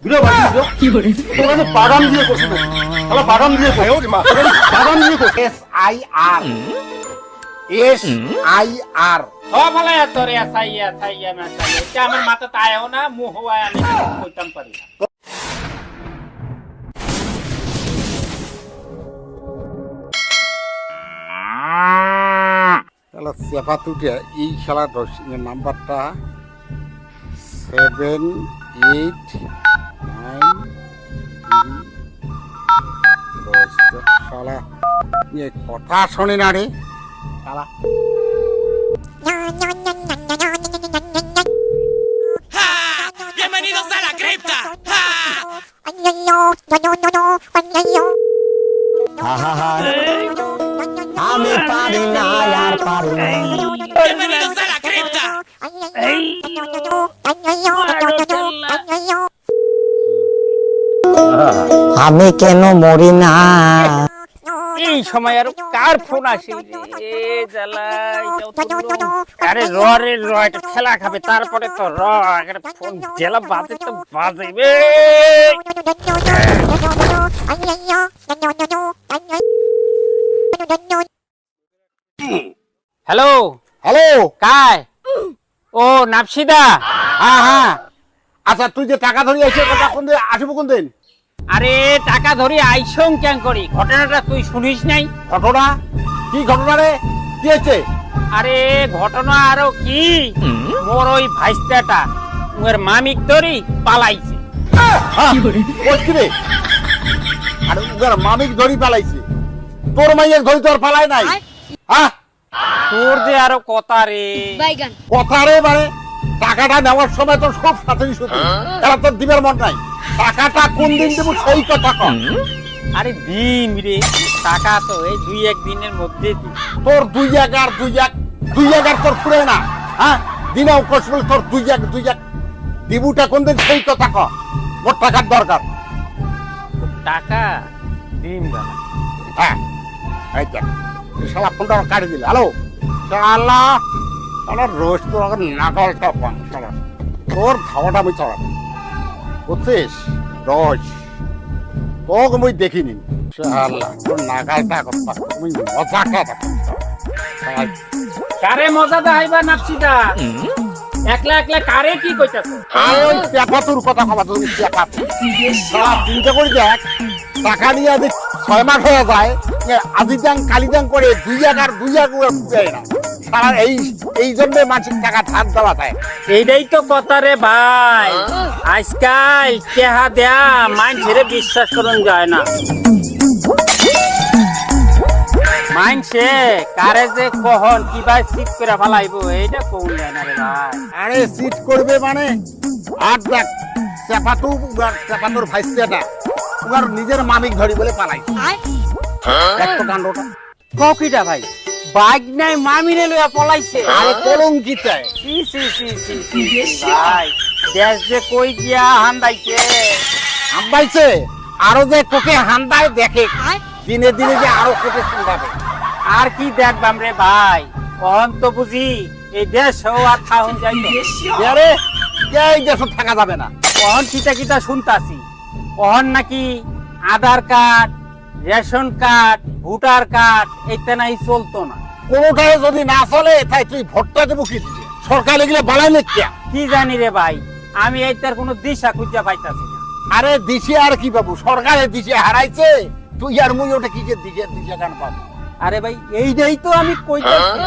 Video বাড়ি video কি করে তোরা তো বাদাম দিয়ে করছিস শালা বাদাম দিয়ে কই ওরে মা বাদাম দিয়ে কই এস আই আর সব ভালো তোর এসাইয়া না চাই এটা আমার মাথা তায়ও না মুহ হয় আমি কইতাম পারি না শালা চেপা তুটে এই শালা নাম্বারটা 789 শালা কথা শোনে না রে শালা Bienvenidos a la cripta. আমি পারি না আর পারি না Bienvenidos a la cripta. আমি কেন মরি না এই সময় আর কার ফোন আসিল রে জ্বালাই আরে র এটা খেলা খাবে তারপরে তো একটা ফোন জেলা বাজে তো বাজেবে হ্যালো হ্যালো কায় ও নাপসিদা হ্যাঁ হ্যাঁ আচ্ছা তুই যে টাকা ধরে আইছিস কথা কোন দিন আসবো কোন দিন আরে টাকা ধরি আইসং কেন করি ঘটনাটা তুই শুনিস নাই ঘটনা কি ঘটনা রে কি হয়েছে আরে ঘটনা আরো কি মোর ওই ভাইস্তাটা ওর মামিক ধরি পালাইছে কি রে আরে উগার মামিক ধরি পালাইছে তোর মাইয়ের ধরি তোর পালায় নাই হ্যাঁ তোর যে আরো কথা রে কথা রে মানে টাকাটা নেওয়ার সময় তো সব সাথে শুধু এরা তোর দিবের মন নাই টাকাটা কোন দিন দেবো সেই কথা কর আরে দিন রে টাকা তো এই 2-1 দিনের মধ্যে তোর 2-1 তোর ফুরে না হ্যাঁ দিনেও কষ্ট তোর 2-1 দিবুটা কোন দিন সেই কথা কর মোর টাকার দরকার টাকা দিন বেলা হ্যাঁ এই দেখ শালা ফোনটা কাটি দিলে হ্যালো শালা শালা রোজ তোর নাগালটা পান শালা তোর খাওয়াটা আমি চড়াবো বুঝছিস রোজ তোকে মুই দেখিনি শালা তোর নাগালটা কথা তুমি মজা খাতা কারে মজা দেখাইবা নাপসিদা একলা একলা কারে কি কইতাছ আরে ওই চেপাতুর কথা কবা তুমি চেপাতু শালা চিন্তা করি দেখ টাকা নিয়ে আজ 6 মাস হয়ে যায় আজিদাং কালিদাং করে 2-1 ফুটায় না সারা এই জন্য মানসিক টাকা ধার দেওয়া যায় এইটাই তো কথা রে ভাই আজকাল কেহা দেয়া মানুষের বিশ্বাস করুন যায় না মানছে কারে যে কখন কিবা সিট করে ফেলাইবো এইটা কোন যায় না রে ভাই আরে সিট করবে মানে আর দেখ চেপাতুর ভাইস্তাটা উগার নিজের মামিক ধরি বলে পালাই একটা কাণ্ডটা ককিটা ভাই বাইক নাই মামিরে লইয়া পলাইছে আরে কলঙ্কিতায় ভাই দেশ যে কই গিয়া হান্দাইছে হান্দাইছে আরো যে কোকে হান্দায় দেখে দিনে দিনে যে আরো কোকে শুনবে আর কি দেখবাম রে ভাই কখন তো বুঝি এই দেশ আর থাউন যাইতো আরে এই দেশ থাকা যাবে না কখন কিটা শুনতাছি কখন নাকি Aadhaar card ration card voter card এইটা নাই চলতো না কোনোটাই যদি না চলে তাই তুই ভোটটা দেবো কি সরকার এগুলো বালাই নিচ্ছে কি জানি রে ভাই আমি এইটার কোনো দিশা খুঁজে পাইতাছি না আরে দিশে আর কি পাবো সরকারের দিশে হারাইছে তুই আর মুই ওটা কি দিশে গান পাবো আরে ভাই এইটাই তো আমি কইতাছি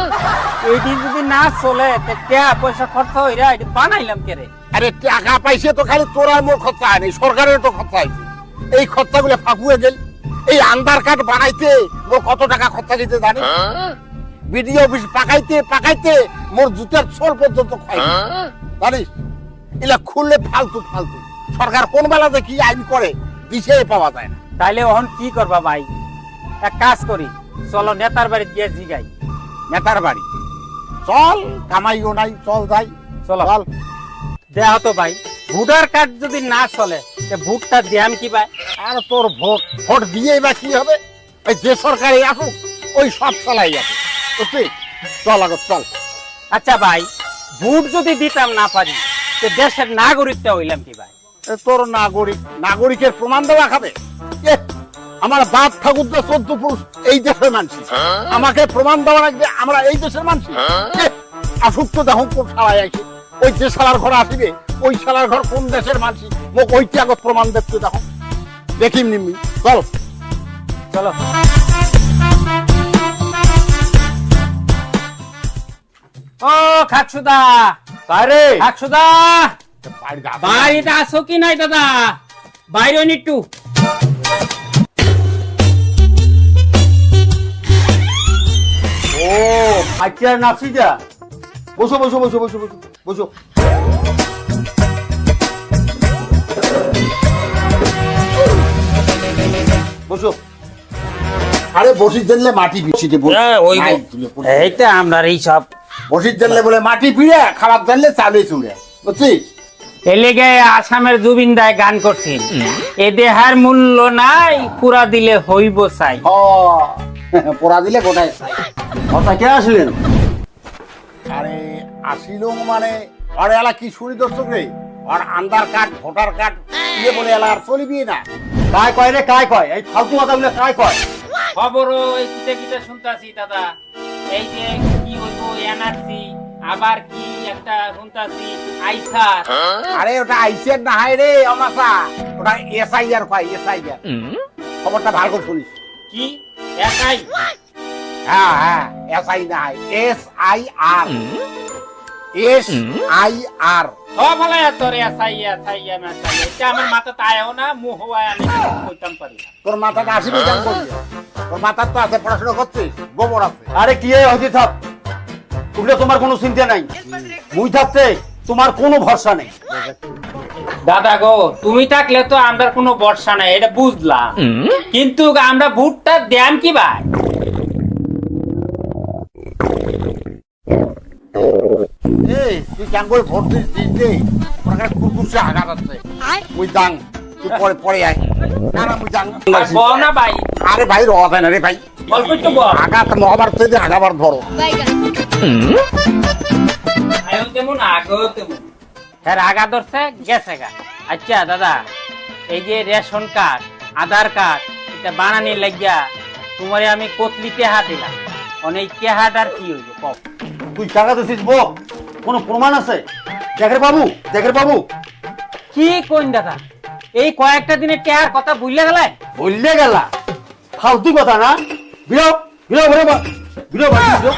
এইদিন যদি না চলে তে টাকা পয়সা খরচ হইরা এটা বানাইলাম কে রে আরে টাকা পাইছে তো খালি তোর আর মোর খরচা হয়নি সরকারের তো খরচা হয়েছে এই খরচাগুলো ফাঁকুয়ে গেল এই আধার কার্ড বানাইতে মোর কত টাকা খরচা দিতে জানি বিডিও অফিস পাকাইতে মোর জুতার ছোল পর্যন্ত খাই জানিস এলা খুললে ফালতু সরকার কোন বেলাতে কি আইন করে দিশে পাওয়া যায় না তাইলে ওহন কি করবা ভাই এক কাজ করি চলো নেতার বাড়ি গিয়ে জিগাই নেতার বাড়ি চল কামাইও নাই চল যাই চলো দেয়া তো ভাই ভোটার কার্ড যদি না চলে ভোটটা দিয়াম কি ভাই আর তোর ভোট দিয়ে বা কি হবে ওই যে সরকারে আসুক ওই সব চলাই আছে বুঝলি চল আগত চল আচ্ছা ভাই ভোট যদি দিতাম না পারি তো দেশের নাগরিকটা হইলাম কি ভাই এ তোর নাগরিকের প্রমাণ দেওয়া খাবে এ, আমার বাপ ঠাকুরদা 14 পুরুষ এই দেশের মানুষ, আমাকে প্রমাণ দেওয়া লাগবে আমরা এই দেশের মানুষ। আসুক তো দেখো কোন শালায় আসে, ওই যে শালার ঘর আসিবে ওই শালার ঘর কোন দেশের মানুষ, মোক ওইটি আগত প্রমাণ দেখতে দেখো, দেখিম নিমি। চল চলো। ও খাকসুদা, আরে খাকসুদা, বাড়িতে আসো কি নাই দাদা? বাইরে একটু। ও আচ্ছা নাফসিদা, বসো বসো বসো বসো বসো বসো। বসো। আরে বসির জন্য মাটি পিছিয়ে দেবো, এইটা আমরা এইসব বসির জন্য বলে মাটি পিড়ে, খাবার জানলে চালে চুড়ে, বুঝছিস? এলেগে আসামের জুবিন দায় গান করছেন, এ দেহার মূল্য নাই, পুরা দিলে হইব চাই। ও পোড়া দিলে গোটায় চাই। কথা কে আসলেন? আরে আসিল মানে আরে এলা কি শুনি দর্শক রে, আর আধার কার্ড ভোটার কার্ড দিয়ে বলে এলা আর চলিবি না। কায় কয় রে, কায় কয়? এই ফালতু কথাগুলো কায় কয়? খবরও এই কিতে কিতে শুনতাছি দাদা, এই যে কি হইব এনআরসি, আবার কি একটা শুনতাছি আইসার। আরে ওটা আইসিআর না হাই রে আমাসা, ওটা এসআইআর কয়, এসআইআর। খবরটা ভালো করে শুনিস। কি এসআই? হ্যাঁ হ্যাঁ, এসআই না হাই, এসআইআর, এসআইআর। সব ভালো তোর এসআই এসআই এসআই, এটা আমার মাথা তায়ও না, মুহ হয় আমি কইতাম পারি না। তোর মাথাটা আসিবে জান করবি, তোর মাথার তো আছে, পড়াশোনা করছিস, গোবর আছে। আরে কি হইতে থাক, ওগুলো তোমার কোনো চিন্তা নাই। মুই থাকতে তোমার কোনো ভরসা নেই। দাদা গো, তুমি থাকলে তো আমরা কোনো ভরসা নাই, এটা বুঝলাম, কিন্তু আমরা ভুট্টা দেন কি ভাই? এই তুই কেন করে ভোট দিস দে, ওখানে কুকুরছে আঘাত আছে, মুই জাং, তুই পরে পরে আয়। না না মুই জাং। আর বল না ভাই, আরে ভাই রওয়া না রে ভাই, অল্প একটু বল। আঘাত মহাভারত থেকে আগাবার ধরো। আয়ো তেমন আগেও তেমন, হ্যাঁ আগা ধরছে গেছে গা। আচ্ছা দাদা, এই যে রেশন কার্ড, আধার কার্ড, এটা বানানি লাগিয়া তোমারে আমি কতলি টেহা দিলাম, অনেক টেহাটার কি হইব কও? তুই টাকা দিছিস বল, কোনো প্রমাণ আছে? দেখের বাবু, দেখের বাবু। কি কইন দাদা, এই কয়েকটা দিনে টেহার কথা ভুললে গেলে? বললে গেলা ফালতু কথা না। বিরো বিরো বলে বিরো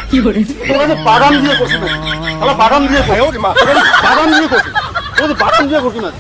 কি করে তোরা বাদাম দিয়ে করছিস না? শালা বাদাম দিয়ে করছিস, বাদাম দিয়ে করছিস, বাদাম দিয়ে করছিস না।